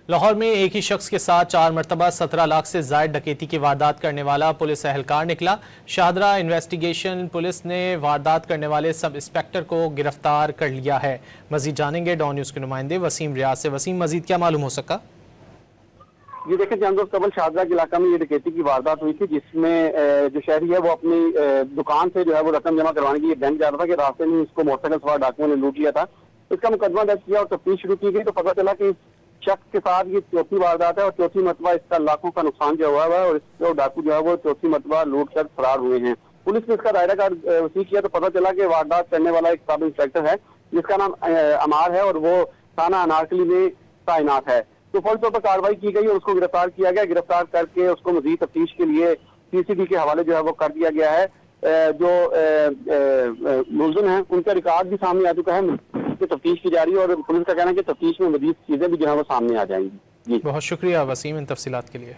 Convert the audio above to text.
लाहौर में एक ही शख्स के साथ 4 मरतबा 17 लाख से जायद डकैती की वारदात करने वाला पुलिस एहलकार निकला। शाहदरा इन्वेस्टिगेशन पुलिस ने वारदात करने वाले सब इंस्पेक्टर को गिरफ्तार कर लिया है। मजीद जानेंगे डॉन न्यूज़ के नुमाइंदे वसीम रियाज से। वसीम, मजीद क्या मालूम हो सका? ये देखें, चंद रोज कबल शाहदरा के इलाका में ये डकैती की वारदात हुई थी, जिसमें जो शहरी है वो अपनी दुकान से जो है वो रकम जमा करवाने के लिए बैंक जा रहा था कि रास्ते में इसको मोटरसाइकिल सवार डाकुओं ने लूट लिया था। इसका मुकदमा दर्ज किया और तफ्तीश शुरू की गई तो पता चला कि शख्स के साथ ये चौथी वारदात है और चौथी मरतबा इसका लाखों का नुकसान जो हुआ है और इसको डाकू जो है वो चौथी मरतबा लूट कर फरार हुए हैं। पुलिस ने इसका दायरा कार वसी किया तो पता चला कि वारदात करने वाला एक सब इंस्पेक्टर है जिसका नाम अमार है और वो थाना अनारकली में तैनात है। तो फौरी तौर पर कार्रवाई की गई और उसको गिरफ्तार किया गया। गिरफ्तार करके उसको मजीद तफ्तीश के लिए सीसीबी के हवाले जो है वो कर दिया गया है। जो मुलजिम है उनका रिकॉर्ड भी सामने आ चुका है, तफ्तीश की जा रही है और पुलिस का कहना है कि तफ्तीश में मजीद चीजें भी जो है वो सामने आ जाएंगी। जी, बहुत शुक्रिया वसीम इन तफसीलात के लिए।